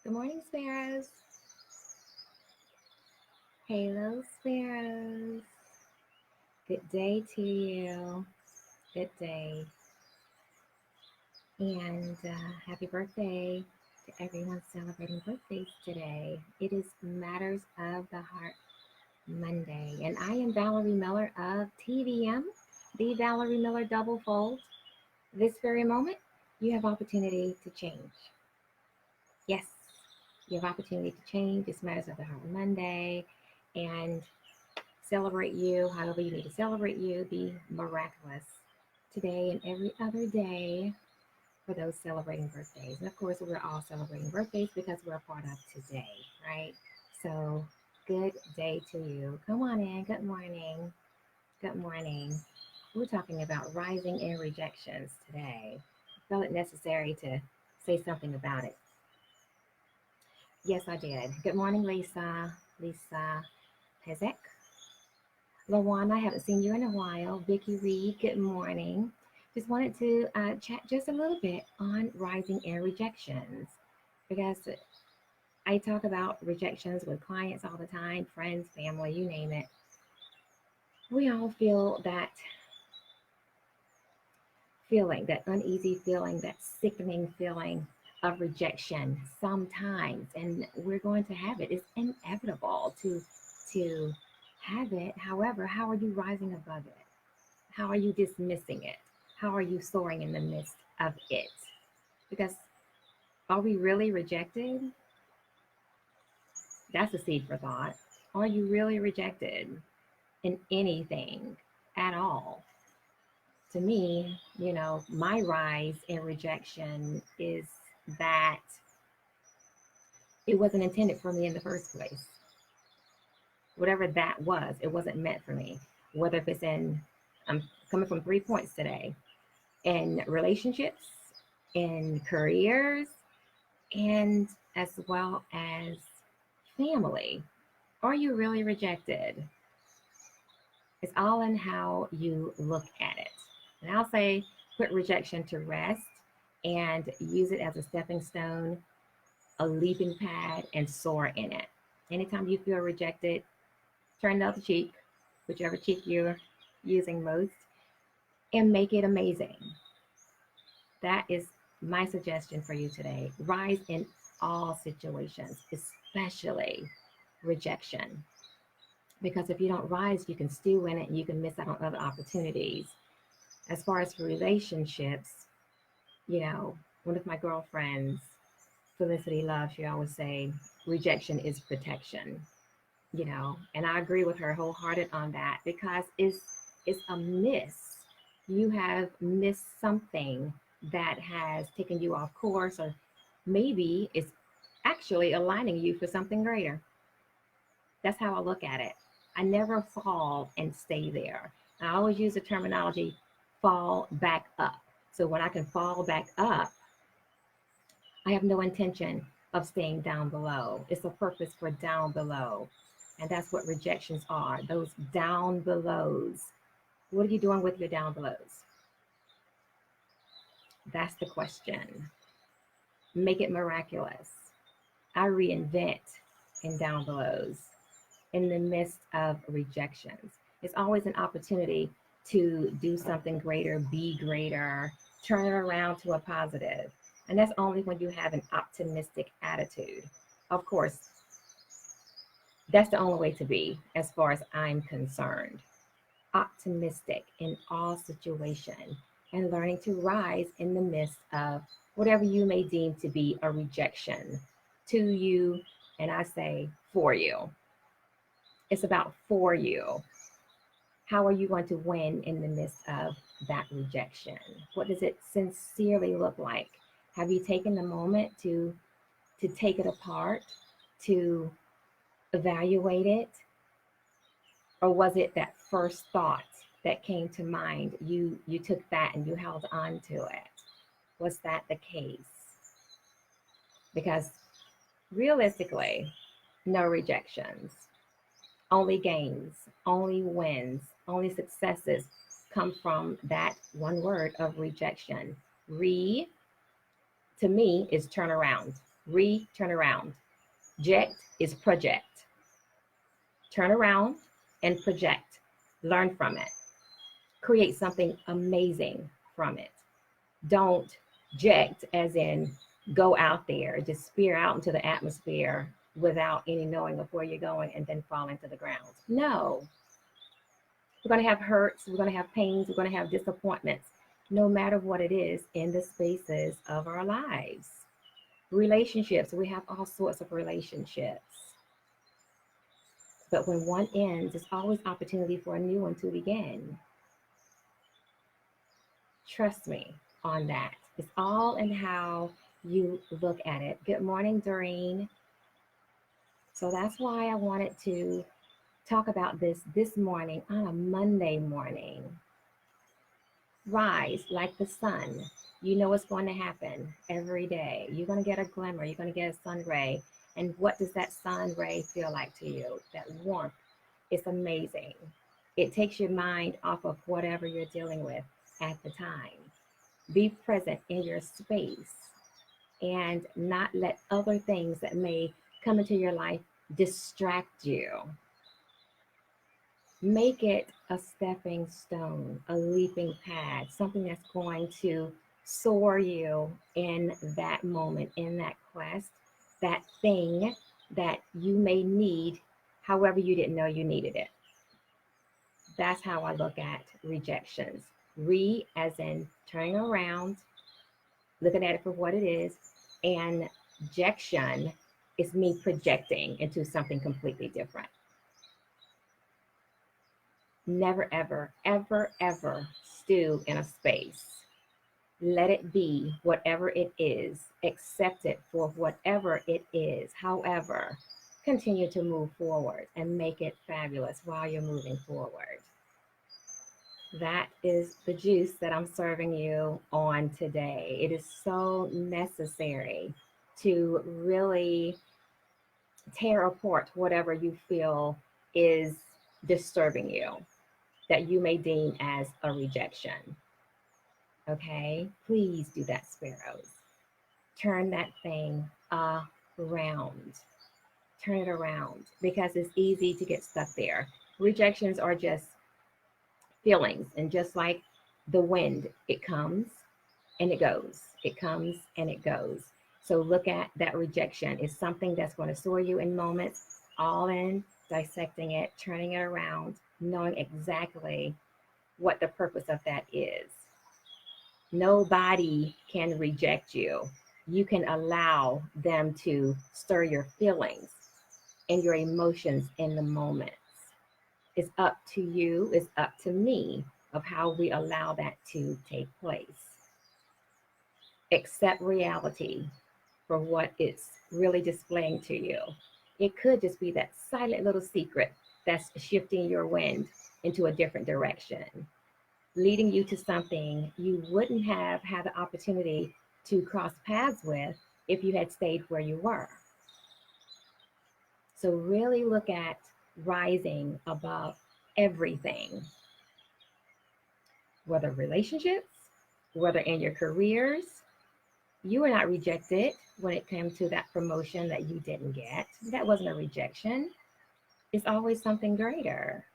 Good morning, Sparrows. Hello, Sparrows. Good day to you. Good day. And happy birthday to everyone celebrating birthdays today. It is Matters of the Heart Monday. And I am Valerie Miller of TVM, the Valerie Miller Double Fold. This very moment, you have opportunity to change. Yes, you have opportunity to change. It's Matters of the Heart Monday. And celebrate you however you need to celebrate you. Be miraculous today and every other day for those celebrating birthdays. And of course, we're all celebrating birthdays because we're a part of today, right? So, good day to you. Come on in. Good morning. Good morning. We're talking about rising in rejections today. I felt it necessary to say something about it. Yes, I did. Good morning, Lisa. Lisa Pezek. Lawana, I haven't seen you in a while. Vicky Reed, good morning. Just wanted to chat just a little bit on rising and rejections because I talk about rejections with clients all the time, friends, family, you name it. We all feel that feeling, that uneasy feeling, that sickening feeling of rejection sometimes, and we're going to have it. It's inevitable to have it. However, how are you rising above it? How are you dismissing it? How are you soaring in the midst of it? Because are we really rejected? That's a seed for thought. Are you really rejected in anything at all? To me, my rise in rejection is that it wasn't intended for me in the first place. Whatever that was, it wasn't meant for me. Whether if it's I'm coming from 3 points today, in relationships, in careers, and as well as family. Are you really rejected? It's all in how you look at it. And I'll say put rejection to rest and use it as a stepping stone, a leaping pad, and soar in it. Anytime you feel rejected, turn the other cheek, whichever cheek you're using most, and make it amazing. That is my suggestion for you today. Rise in all situations, especially rejection. Because if you don't rise, you can stew in it and you can miss out on other opportunities. As far as relationships, one of my girlfriends, Felicity Love, she always say, rejection is protection. And I agree with her wholehearted on that because it's a miss. You have missed something that has taken you off course, or maybe it's actually aligning you for something greater. That's how I look at it. I never fall and stay there. I always use the terminology fall back up. So when I can fall back up, I have no intention of staying down below. It's a purpose for down below. And that's what rejections are, those down belows. What are you doing with your down belows? That's the question. Make it miraculous. I reinvent in down belows in the midst of rejections. It's always an opportunity to do something greater, be greater, turn it around to a positive. And that's only when you have an optimistic attitude. Of course, that's the only way to be as far as I'm concerned. Optimistic in all situations and learning to rise in the midst of whatever you may deem to be a rejection to you. And I say for you. It's about for you. How are you going to win in the midst of that rejection? What does it sincerely look like? Have you taken the moment to take it apart, to evaluate it? Or was it that first thought that came to mind? You took that and you held on to it. Was that the case? Because realistically, no rejections, only gains, only wins, only successes come from that one word of rejection. To me, is turn around. Turn around. Ject is project. Turn around and project. Learn from it. Create something amazing from it. Don't ject, as in go out there, just spear out into the atmosphere without any knowing of where you're going and then falling to the ground. No, we're going to have hurts, we're going to have pains, we're going to have disappointments, no matter what it is in the spaces of our lives. Relationships, we have all sorts of relationships. But when one ends, there's always opportunity for a new one to begin. Trust me on that. It's all in how you look at it. Good morning, Doreen. So that's why I wanted to talk about this morning on a Monday morning. Rise like the sun. You know what's going to happen every day. You're going to get a glimmer. You're going to get a sun ray. And what does that sun ray feel like to you? That warmth. It's amazing. It takes your mind off of whatever you're dealing with at the time. Be present in your space and not let other things that may come into your life distract you. Make it a stepping stone, a leaping pad, something that's going to soar you in that moment, in that quest, that thing that you may need, however you didn't know you needed it. That's how I look at rejections. As in turning around, looking at it for what it is, and jection is me projecting into something completely different. Never, ever, ever, ever stew in a space. Let it be whatever it is. Accept it for whatever it is. However, continue to move forward and make it fabulous while you're moving forward. That is the juice that I'm serving you on today. It is so necessary to really tear apart whatever you feel is disturbing you, that you may deem as a rejection. Okay, please do that, Sparrows. Turn that thing around. Turn it around, because it's easy to get stuck there. Rejections are just feelings, and just like the wind, it comes and it goes. It comes and it goes. So look at that rejection. It's something that's going to soar you in moments, all in dissecting it, turning it around, knowing exactly what the purpose of that is. Nobody can reject you. You can allow them to stir your feelings and your emotions in the moment. It's up to you, it's up to me of how we allow that to take place. Accept reality for what it's really displaying to you. It could just be that silent little secret that's shifting your wind into a different direction, leading you to something you wouldn't have had the opportunity to cross paths with if you had stayed where you were. So really look at rising above everything, whether relationships, whether in your careers. You were not rejected when it came to that promotion that you didn't get. That wasn't a rejection. It's always something greater.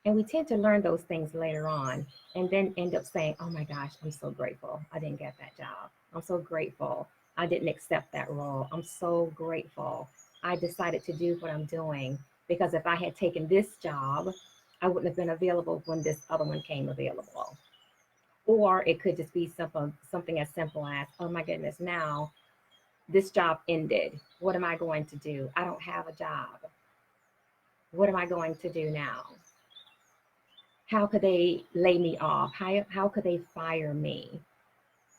And we tend to learn those things later on and then end up saying, oh my gosh, I'm so grateful I didn't get that job. I'm so grateful I didn't accept that role. I'm so grateful I decided to do what I'm doing, because if I had taken this job, I wouldn't have been available when this other one came available. Or it could just be something as simple as, oh my goodness, now this job ended. What am I going to do? I don't have a job. What am I going to do now? How could they lay me off? How could they fire me?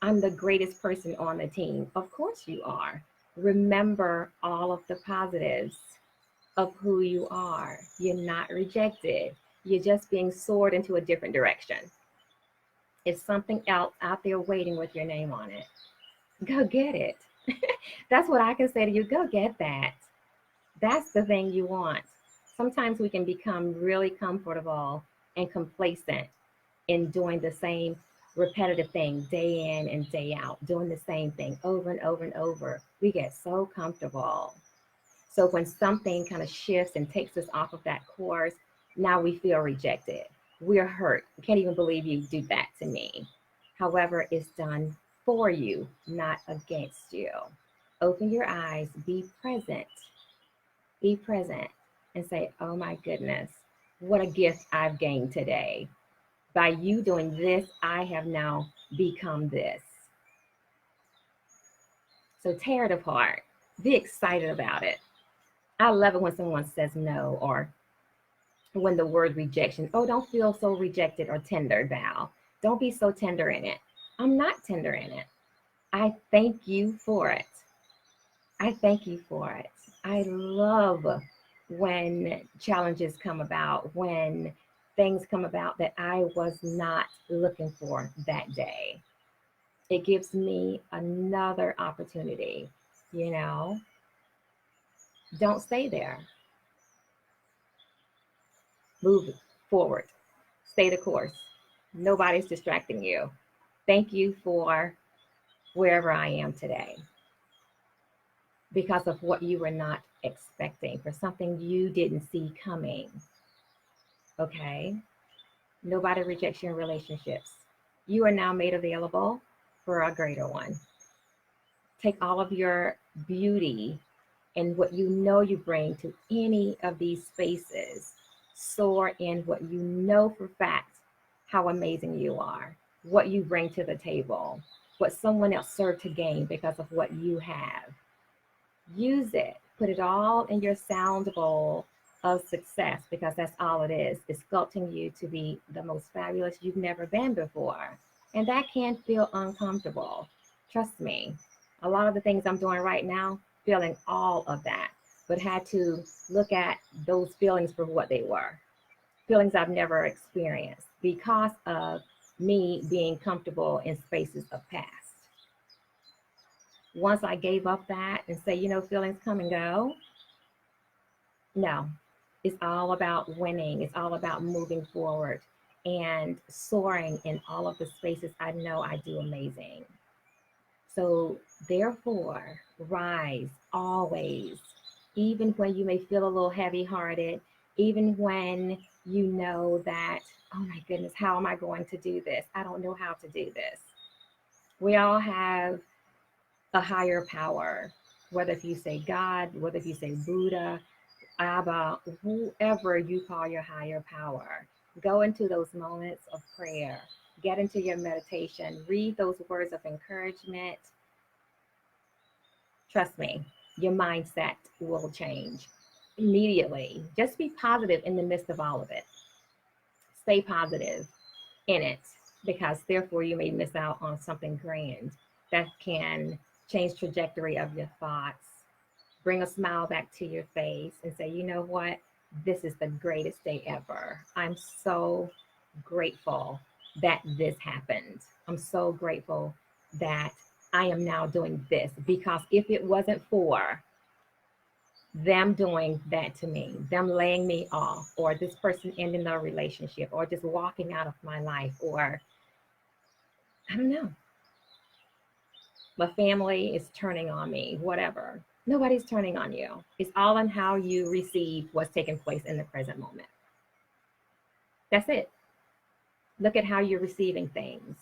I'm the greatest person on the team. Of course you are. Remember all of the positives of who you are. You're not rejected. You're just being soared into a different direction. It's something else out there waiting with your name on it. Go get it. That's what I can say to you. Go get that. That's the thing you want. Sometimes we can become really comfortable and complacent in doing the same repetitive thing day in and day out, doing the same thing over and over and over. We get so comfortable. So when something kind of shifts and takes us off of that course, now we feel rejected. We're hurt. I can't even believe you do that to me. However, it's done for you, not against you. Open your eyes, be present, and say, oh my goodness, what a gift I've gained today. By you doing this, I have now become this. So tear it apart. Be excited about it. I love it when someone says no, or when the word rejection, oh, don't feel so rejected or tender, Val. Don't be so tender in it. I'm not tender in it. I thank you for it. I thank you for it. I love when challenges come about, when things come about that I was not looking for that day. It gives me another opportunity, you know. Don't stay there. Move forward. Stay the course. Nobody's distracting you. Thank you for wherever I am today because of what you were not expecting, for something you didn't see coming. Okay? Nobody rejects you in relationships. You are now made available for a greater one. Take all of your beauty and what you know you bring to any of these spaces. Soar in what you know for fact how amazing you are, what you bring to the table, what someone else served to gain because of what you have. Use it. Put it all in your sound bowl of success because that's all it is. It's sculpting you to be the most fabulous you've never been before. And that can feel uncomfortable. Trust me. A lot of the things I'm doing right now, feeling all of that, but had to look at those feelings for what they were. Feelings I've never experienced because of me being comfortable in spaces of past. Once I gave up that and say, feelings come and go, no, it's all about winning. It's all about moving forward and soaring in all of the spaces I know I do amazing. So, therefore, rise always, even when you may feel a little heavy hearted, even when you know that, oh my goodness, how am I going to do this? I don't know how to do this. We all have a higher power, whether if you say God, whether if you say Buddha, Abba, whoever you call your higher power. Go into those moments of prayer, get into your meditation, read those words of encouragement. Trust me, your mindset will change immediately. Just be positive in the midst of all of it. Stay positive in it because therefore you may miss out on something grand that can change trajectory of your thoughts, bring a smile back to your face and say, you know what? This is the greatest day ever. I'm so grateful that this happened. I'm so grateful that I am now doing this because if it wasn't for them doing that to me, them laying me off, or this person ending their relationship, or just walking out of my life, or I don't know, my family is turning on me, whatever. Nobody's turning on you. It's all on how you receive what's taking place in the present moment. That's it. Look at how you're receiving things.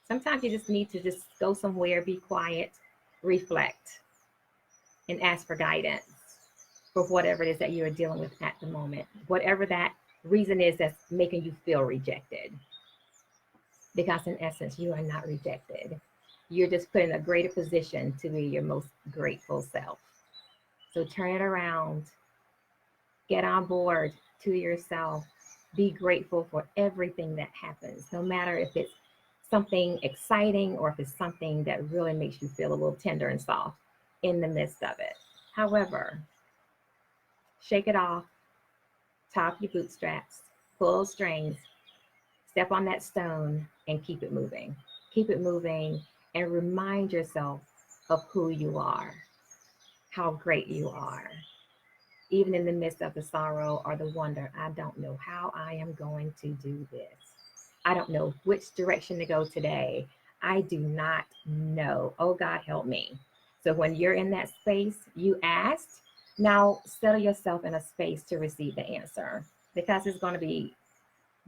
Sometimes you just need to just go somewhere, be quiet, reflect, and ask for guidance for whatever it is that you're dealing with at the moment, whatever that reason is that's making you feel rejected. Because in essence, you are not rejected. You're just put in a greater position to be your most grateful self. So turn it around, get on board to yourself, be grateful for everything that happens, no matter if it's something exciting or if it's something that really makes you feel a little tender and soft in the midst of it. However, shake it off, tie up your bootstraps, pull strings, step on that stone, and keep it moving. Keep it moving and remind yourself of who you are, how great you are. Even in the midst of the sorrow or the wonder, I don't know how I am going to do this. I don't know which direction to go today. I do not know. Oh, God, help me. So when you're in that space, you asked, now settle yourself in a space to receive the answer because it's going to be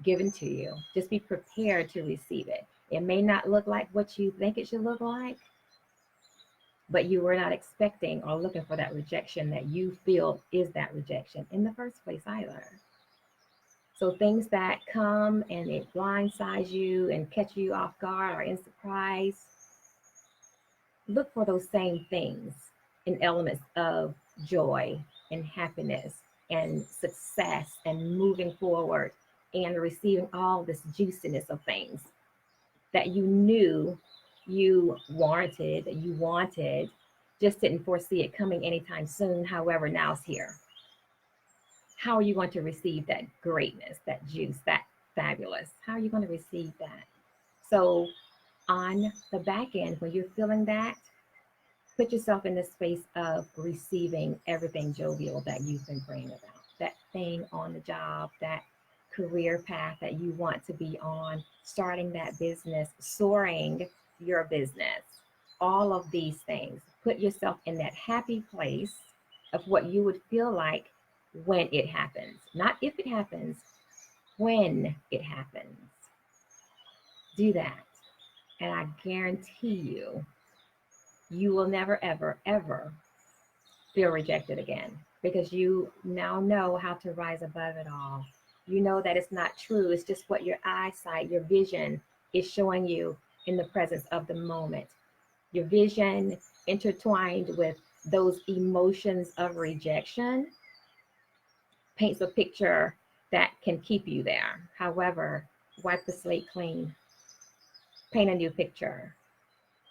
given to you. Just be prepared to receive it. It may not look like what you think it should look like, but you were not expecting or looking for that rejection that you feel is that rejection in the first place either. So things that come and it blindsides you and catch you off guard or in surprise, look for those same things in elements of joy and happiness and success and moving forward and receiving all this juiciness of things that you knew you warranted, that you wanted, just didn't foresee it coming anytime soon. However, now it's here. How are you going to receive that greatness, that juice, that fabulous? How are you going to receive that? So, on the back end, when you're feeling that, put yourself in the space of receiving everything jovial that you've been praying about. That thing on the job, that career path that you want to be on, starting that business, soaring your business, all of these things. Put yourself in that happy place of what you would feel like when it happens. Not if it happens, when it happens. Do that. And I guarantee you, you will never, ever, ever feel rejected again because you now know how to rise above it all. You know that it's not true. It's just what your eyesight, your vision is showing you in the presence of the moment. Your vision intertwined with those emotions of rejection paints a picture that can keep you there. However, wipe the slate clean, paint a new picture,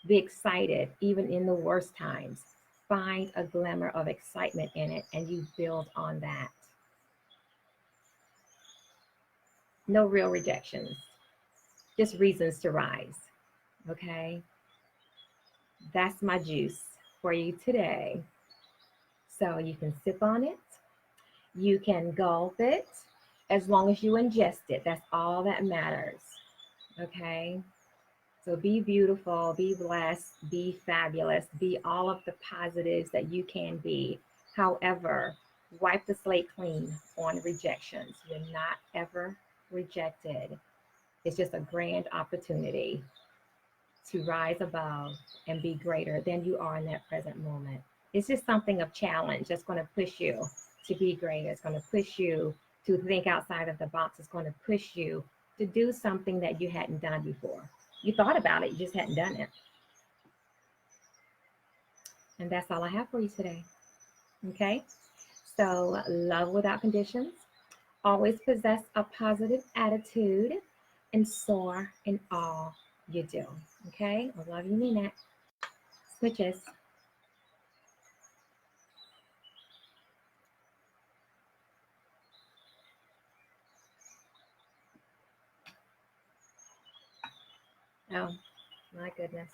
be excited even in the worst times. Find a glimmer of excitement in it and you build on that. No real rejections, just reasons to rise. Okay? That's my juice for you today. So you can sip on it, you can gulp it, as long as you ingest it. That's all that matters. Okay? So be beautiful, be blessed, be fabulous, be all of the positives that you can be. However, wipe the slate clean on rejections. You're not ever rejected. It's just a grand opportunity to rise above and be greater than you are in that present moment. It's just something of challenge that's going to push you to be greater. It's going to push you to think outside of the box. It's going to push you to do something that you hadn't done before. You thought about it, you just hadn't done it. And that's all I have for you today. Okay? So, love without conditions. Always possess a positive attitude and soar in all you do. Okay? I love you, mean that. Smooches. Oh, my goodness.